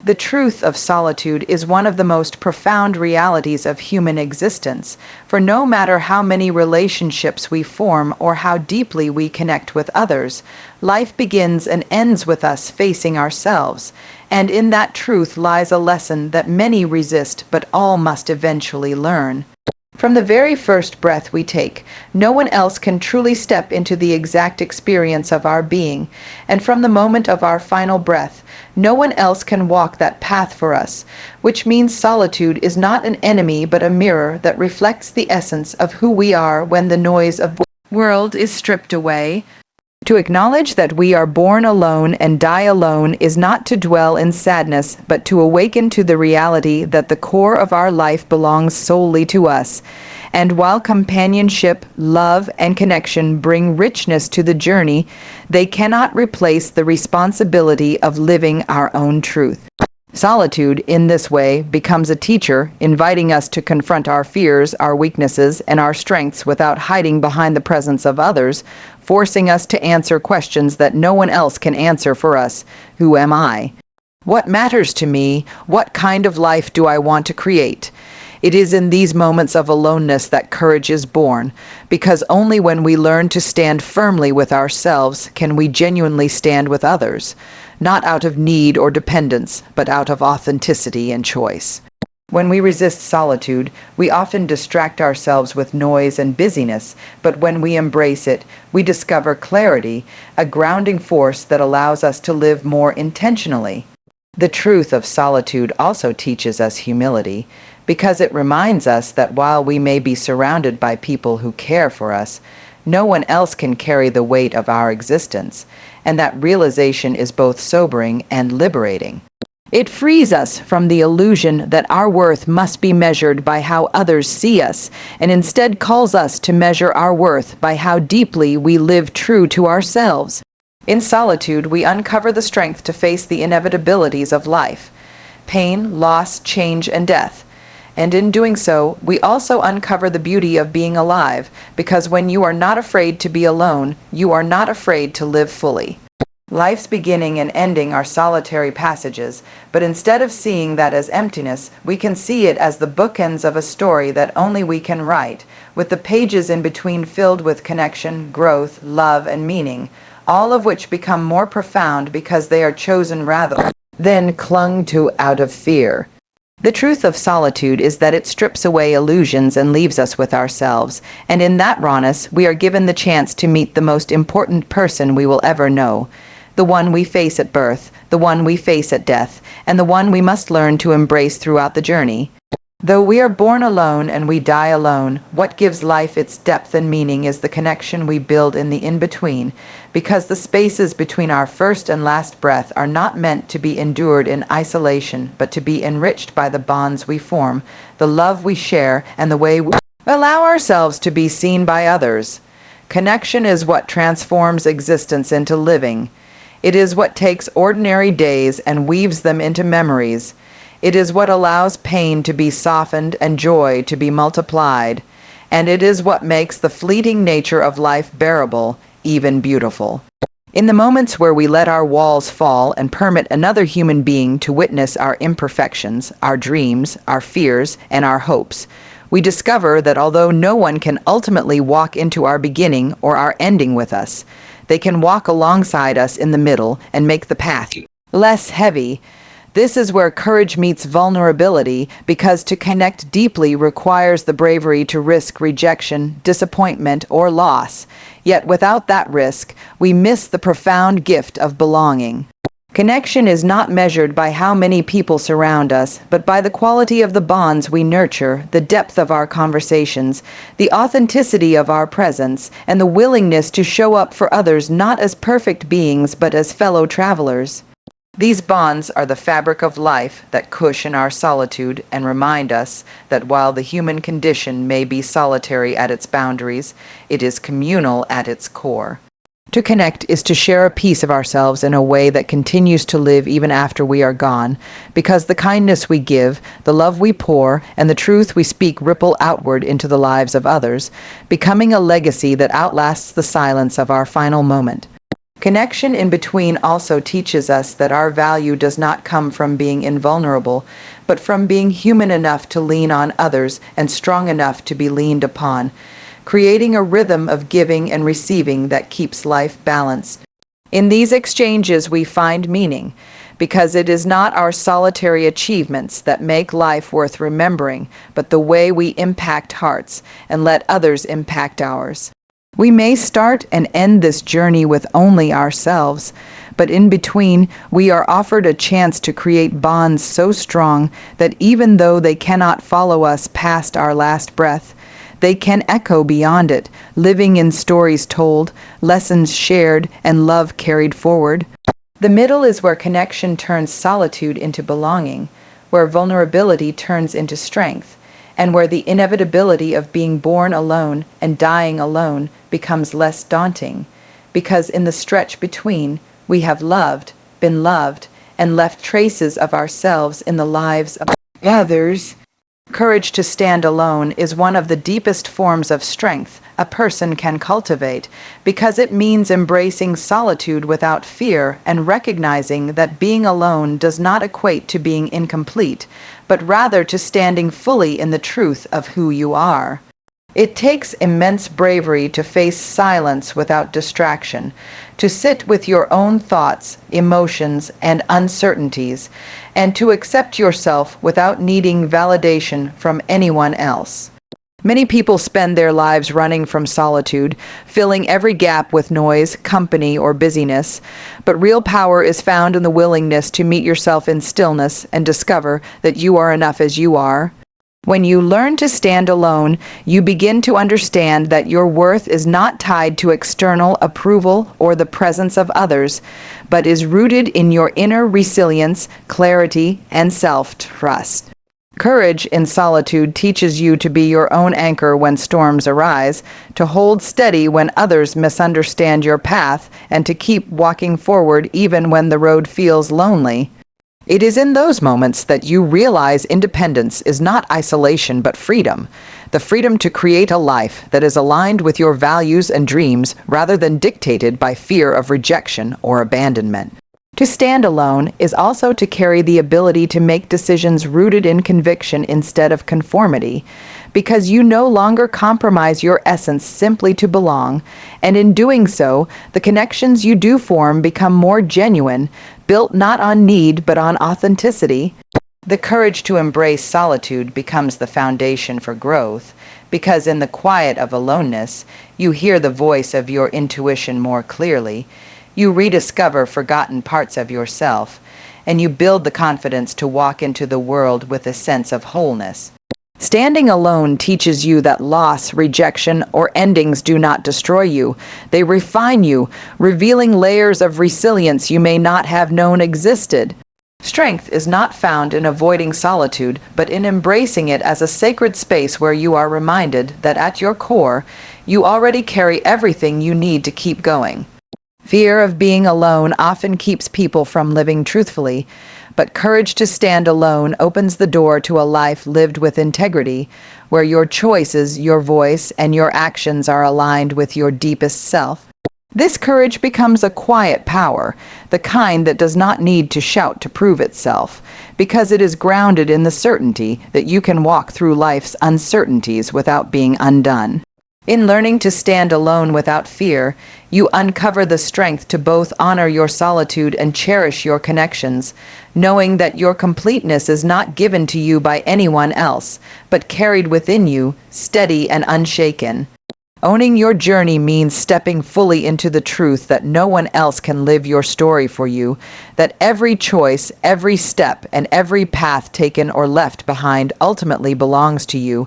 The truth of solitude is one of the most profound realities of human existence, for no matter how many relationships we form or how deeply we connect with others, life begins and ends with us facing ourselves, and in that truth lies a lesson that many resist but all must eventually learn. From the very first breath we take, no one else can truly step into the exact experience of our being, and from the moment of our final breath, no one else can walk that path for us, which means solitude is not an enemy but a mirror that reflects the essence of who we are when the noise of the world is stripped away. To acknowledge that we are born alone and die alone is not to dwell in sadness, but to awaken to the reality that the core of our life belongs solely to us. And while companionship, love, and connection bring richness to the journey, they cannot replace the responsibility of living our own truth. Solitude, in this way, becomes a teacher, inviting us to confront our fears, our weaknesses, and our strengths without hiding behind the presence of others, forcing us to answer questions that no one else can answer for us. Who am I? What matters to me? What kind of life do I want to create? It is in these moments of aloneness that courage is born, because only when we learn to stand firmly with ourselves can we genuinely stand with others, not out of need or dependence, but out of authenticity and choice. When we resist solitude, we often distract ourselves with noise and busyness, but when we embrace it, we discover clarity, a grounding force that allows us to live more intentionally. The truth of solitude also teaches us humility, because it reminds us that while we may be surrounded by people who care for us, no one else can carry the weight of our existence, and that realization is both sobering and liberating. It frees us from the illusion that our worth must be measured by how others see us, and instead calls us to measure our worth by how deeply we live true to ourselves. In solitude, we uncover the strength to face the inevitabilities of life: pain, loss, change, and death. And in doing so, we also uncover the beauty of being alive, because when you are not afraid to be alone, you are not afraid to live fully. Life's beginning and ending are solitary passages, but instead of seeing that as emptiness, we can see it as the bookends of a story that only we can write, with the pages in between filled with connection, growth, love, and meaning, all of which become more profound because they are chosen rather than clung to out of fear. The truth of solitude is that it strips away illusions and leaves us with ourselves, and in that rawness, we are given the chance to meet the most important person we will ever know, the one we face at birth, the one we face at death, and the one we must learn to embrace throughout the journey. Though we are born alone and we die alone, what gives life its depth and meaning is the connection we build in the in-between, because the spaces between our first and last breath are not meant to be endured in isolation, but to be enriched by the bonds we form, the love we share, and the way we allow ourselves to be seen by others. Connection is what transforms existence into living. It is what takes ordinary days and weaves them into memories. It is what allows pain to be softened and joy to be multiplied. And it is what makes the fleeting nature of life bearable, even beautiful. In the moments where we let our walls fall and permit another human being to witness our imperfections, our dreams, our fears, and our hopes, we discover that although no one can ultimately walk into our beginning or our ending with us, they can walk alongside us in the middle and make the path less heavy. This is where courage meets vulnerability, because to connect deeply requires the bravery to risk rejection, disappointment, or loss. Yet without that risk, we miss the profound gift of belonging. Connection is not measured by how many people surround us, but by the quality of the bonds we nurture, the depth of our conversations, the authenticity of our presence, and the willingness to show up for others not as perfect beings but as fellow travelers. These bonds are the fabric of life that cushion our solitude and remind us that while the human condition may be solitary at its boundaries, it is communal at its core. To connect is to share a piece of ourselves in a way that continues to live even after we are gone, because the kindness we give, the love we pour, and the truth we speak ripple outward into the lives of others, becoming a legacy that outlasts the silence of our final moment. Connection in between also teaches us that our value does not come from being invulnerable, but from being human enough to lean on others and strong enough to be leaned upon, creating a rhythm of giving and receiving that keeps life balanced. In these exchanges we find meaning, because it is not our solitary achievements that make life worth remembering, but the way we impact hearts and let others impact ours. We may start and end this journey with only ourselves, but in between, we are offered a chance to create bonds so strong that even though they cannot follow us past our last breath, they can echo beyond it, living in stories told, lessons shared, and love carried forward. The middle is where connection turns solitude into belonging, where vulnerability turns into strength, and where the inevitability of being born alone and dying alone becomes less daunting, because in the stretch between, we have loved, been loved, and left traces of ourselves in the lives of others. Courage to stand alone is one of the deepest forms of strength a person can cultivate, because it means embracing solitude without fear and recognizing that being alone does not equate to being incomplete, but rather to standing fully in the truth of who you are. It takes immense bravery to face silence without distraction, to sit with your own thoughts, emotions, and uncertainties, and to accept yourself without needing validation from anyone else. Many people spend their lives running from solitude, filling every gap with noise, company, or busyness, but real power is found in the willingness to meet yourself in stillness and discover that you are enough as you are. When you learn to stand alone, you begin to understand that your worth is not tied to external approval or the presence of others, but is rooted in your inner resilience, clarity, and self-trust. Courage in solitude teaches you to be your own anchor when storms arise, to hold steady when others misunderstand your path, and to keep walking forward even when the road feels lonely. It is in those moments that you realize independence is not isolation but freedom, the freedom to create a life that is aligned with your values and dreams rather than dictated by fear of rejection or abandonment. To stand alone is also to carry the ability to make decisions rooted in conviction instead of conformity, because you no longer compromise your essence simply to belong, and in doing so, the connections you do form become more genuine, built not on need but on authenticity. The courage to embrace solitude becomes the foundation for growth, because in the quiet of aloneness, you hear the voice of your intuition more clearly. You rediscover forgotten parts of yourself, and you build the confidence to walk into the world with a sense of wholeness. Standing alone teaches you that loss, rejection, or endings do not destroy you. They refine you, revealing layers of resilience you may not have known existed. Strength is not found in avoiding solitude, but in embracing it as a sacred space where you are reminded that at your core, you already carry everything you need to keep going. Fear of being alone often keeps people from living truthfully, but courage to stand alone opens the door to a life lived with integrity, where your choices, your voice, and your actions are aligned with your deepest self. This courage becomes a quiet power, the kind that does not need to shout to prove itself, because it is grounded in the certainty that you can walk through life's uncertainties without being undone. In learning to stand alone without fear, you uncover the strength to both honor your solitude and cherish your connections, knowing that your completeness is not given to you by anyone else, but carried within you, steady and unshaken. Owning your journey means stepping fully into the truth that no one else can live your story for you, that every choice, every step, and every path taken or left behind ultimately belongs to you,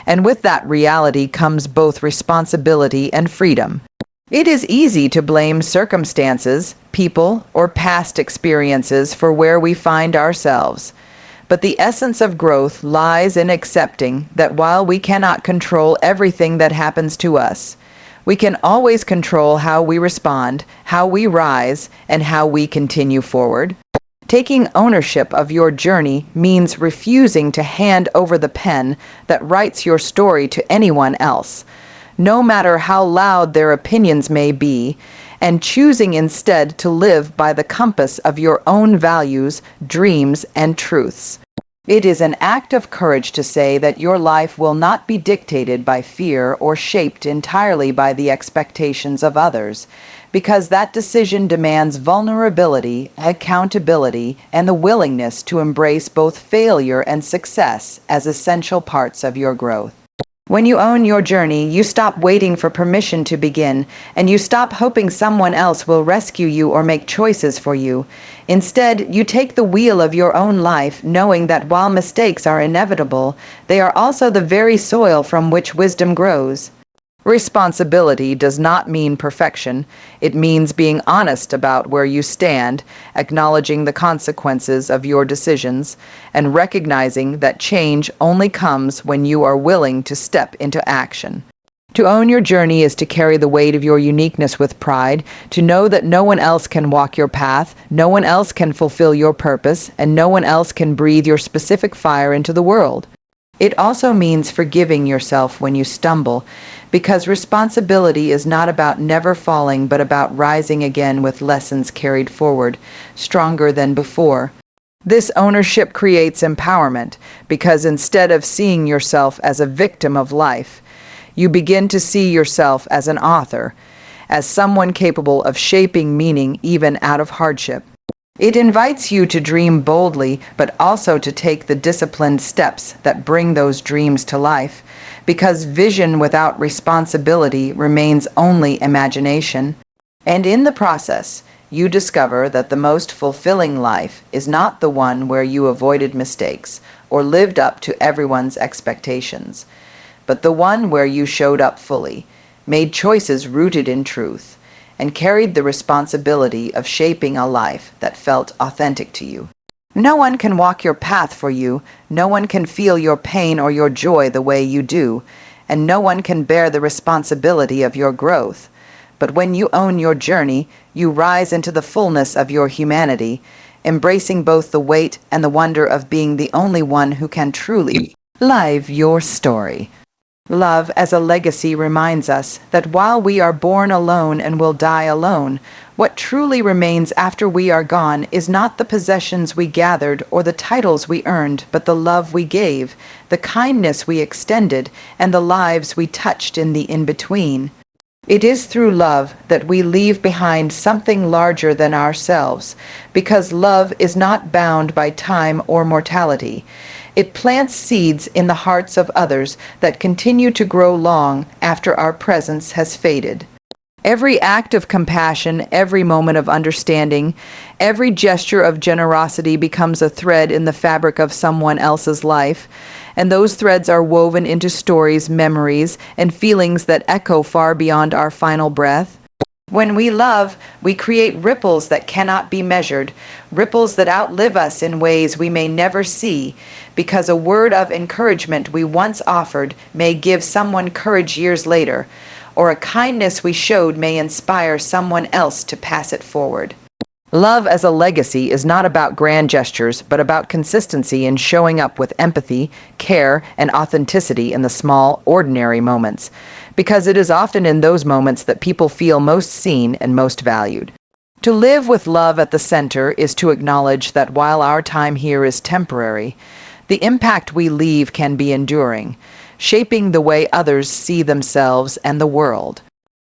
and with that reality comes both responsibility and freedom. It is easy to blame circumstances, people, or past experiences for where we find ourselves. But the essence of growth lies in accepting that while we cannot control everything that happens to us, we can always control how we respond, how we rise, and how we continue forward. Taking ownership of your journey means refusing to hand over the pen that writes your story to anyone else, no matter how loud their opinions may be, and choosing instead to live by the compass of your own values, dreams, and truths. It is an act of courage to say that your life will not be dictated by fear or shaped entirely by the expectations of others, because that decision demands vulnerability, accountability, and the willingness to embrace both failure and success as essential parts of your growth. When you own your journey, you stop waiting for permission to begin, and you stop hoping someone else will rescue you or make choices for you. Instead, you take the wheel of your own life, knowing that while mistakes are inevitable, they are also the very soil from which wisdom grows. Responsibility does not mean perfection. It means being honest about where you stand, acknowledging the consequences of your decisions, and recognizing that change only comes when you are willing to step into action. To own your journey is to carry the weight of your uniqueness with pride, to know that no one else can walk your path, no one else can fulfill your purpose, and no one else can breathe your specific fire into the world. It also means forgiving yourself when you stumble, because responsibility is not about never falling, but about rising again with lessons carried forward, stronger than before. This ownership creates empowerment, because instead of seeing yourself as a victim of life, you begin to see yourself as an author, as someone capable of shaping meaning even out of hardship. It invites you to dream boldly, but also to take the disciplined steps that bring those dreams to life, because vision without responsibility remains only imagination. And in the process, you discover that the most fulfilling life is not the one where you avoided mistakes or lived up to everyone's expectations, but the one where you showed up fully, made choices rooted in truth, and carried the responsibility of shaping a life that felt authentic to you. No one can walk your path for you, no one can feel your pain or your joy the way you do, and no one can bear the responsibility of your growth. But when you own your journey, you rise into the fullness of your humanity, embracing both the weight and the wonder of being the only one who can truly live your story. Love as a legacy reminds us that while we are born alone and will die alone, what truly remains after we are gone is not the possessions we gathered or the titles we earned, but the love we gave, the kindness we extended, and the lives we touched in the in-between. It is through love that we leave behind something larger than ourselves, because love is not bound by time or mortality. It plants seeds in the hearts of others that continue to grow long after our presence has faded. Every act of compassion, every moment of understanding, every gesture of generosity becomes a thread in the fabric of someone else's life, and those threads are woven into stories, memories, and feelings that echo far beyond our final breath. When we love, we create ripples that cannot be measured, ripples that outlive us in ways we may never see, because a word of encouragement we once offered may give someone courage years later, or a kindness we showed may inspire someone else to pass it forward. Love as a legacy is not about grand gestures, but about consistency in showing up with empathy, care, and authenticity in the small, ordinary moments, because it is often in those moments that people feel most seen and most valued. To live with love at the center is to acknowledge that while our time here is temporary, the impact we leave can be enduring, shaping the way others see themselves and the world.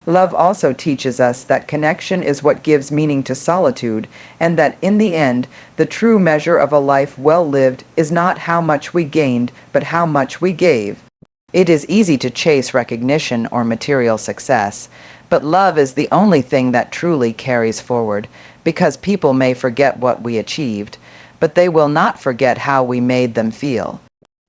Love also teaches us that connection is what gives meaning to solitude, and that in the end, the true measure of a life well lived is not how much we gained, but how much we gave. It is easy to chase recognition or material success, but love is the only thing that truly carries forward, because people may forget what we achieved, but they will not forget how we made them feel.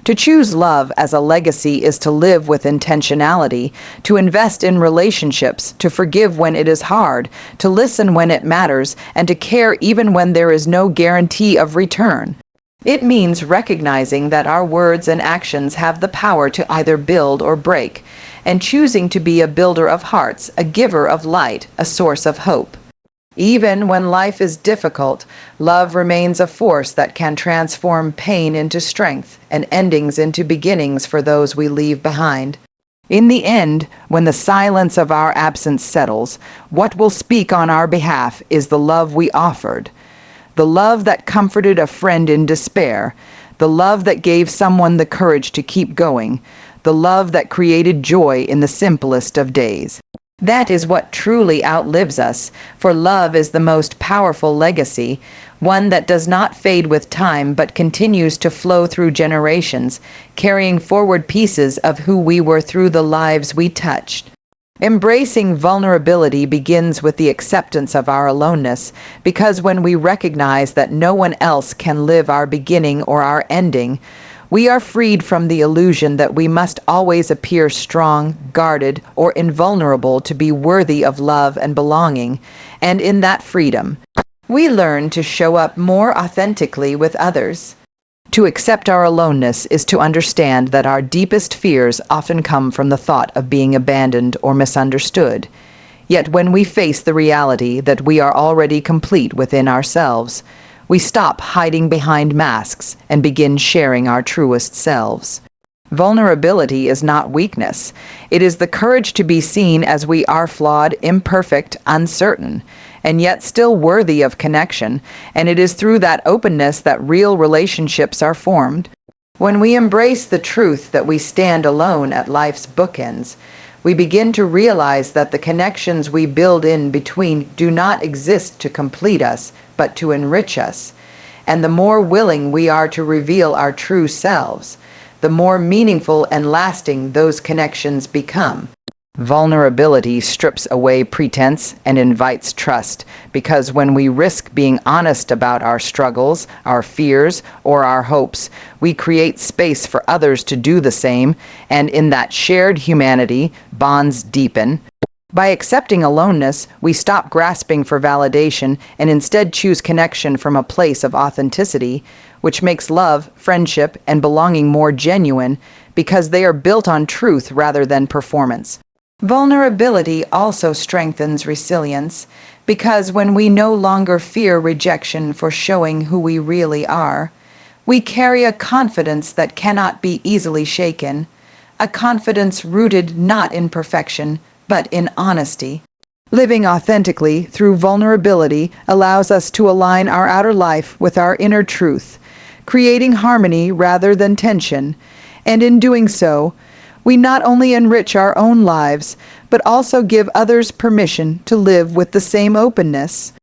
To choose love as a legacy is to live with intentionality, to invest in relationships, to forgive when it is hard, to listen when it matters, and to care even when there is no guarantee of return. It means recognizing that our words and actions have the power to either build or break, and choosing to be a builder of hearts, a giver of light, a source of hope. Even when life is difficult, love remains a force that can transform pain into strength and endings into beginnings for those we leave behind. In the end, when the silence of our absence settles, what will speak on our behalf is the love we offered, the love that comforted a friend in despair, the love that gave someone the courage to keep going, the love that created joy in the simplest of days. That is what truly outlives us, for love is the most powerful legacy, one that does not fade with time but continues to flow through generations, carrying forward pieces of who we were through the lives we touched. Embracing vulnerability begins with the acceptance of our aloneness, because when we recognize that no one else can live our beginning or our ending, we are freed from the illusion that we must always appear strong, guarded, or invulnerable to be worthy of love and belonging, and in that freedom, we learn to show up more authentically with others. To accept our aloneness is to understand that our deepest fears often come from the thought of being abandoned or misunderstood. Yet when we face the reality that we are already complete within ourselves, we stop hiding behind masks and begin sharing our truest selves. Vulnerability is not weakness. It is the courage to be seen as we are flawed, imperfect, uncertain, and yet still worthy of connection, and it is through that openness that real relationships are formed. When we embrace the truth that we stand alone at life's bookends, we begin to realize that the connections we build in between do not exist to complete us, but to enrich us. And the more willing we are to reveal our true selves, the more meaningful and lasting those connections become. Vulnerability strips away pretense and invites trust, because when we risk being honest about our struggles, our fears, or our hopes, we create space for others to do the same, and in that shared humanity, bonds deepen. By accepting aloneness, we stop grasping for validation and instead choose connection from a place of authenticity, which makes love, friendship, and belonging more genuine because they are built on truth rather than performance. Vulnerability also strengthens resilience, because when we no longer fear rejection for showing who we really are, we carry a confidence that cannot be easily shaken, a confidence rooted not in perfection, but in honesty. Living authentically through vulnerability allows us to align our outer life with our inner truth, creating harmony rather than tension, and in doing so, we not only enrich our own lives, but also give others permission to live with the same openness.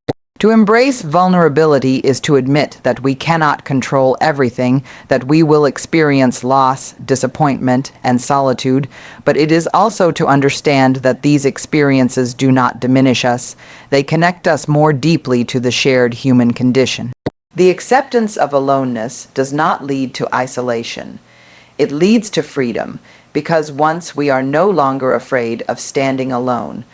To embrace vulnerability is to admit that we cannot control everything, that we will experience loss, disappointment, and solitude, but it is also to understand that these experiences do not diminish us. They connect us more deeply to the shared human condition. The acceptance of aloneness does not lead to isolation. It leads to freedom, because once we are no longer afraid of standing alone,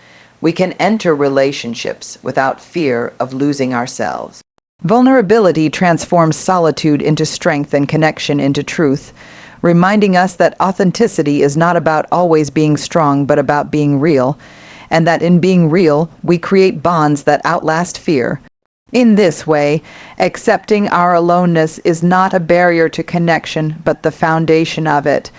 we can enter relationships without fear of losing ourselves. Vulnerability transforms solitude into strength and connection into truth, reminding us that authenticity is not about always being strong, but about being real, and that in being real, we create bonds that outlast fear. In this way, accepting our aloneness is not a barrier to connection, but the foundation of it.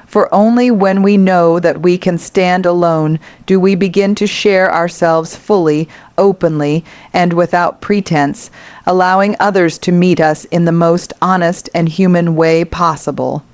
For only when we know that we can stand alone do we begin to share ourselves fully, openly, and without pretense, allowing others to meet us in the most honest and human way possible.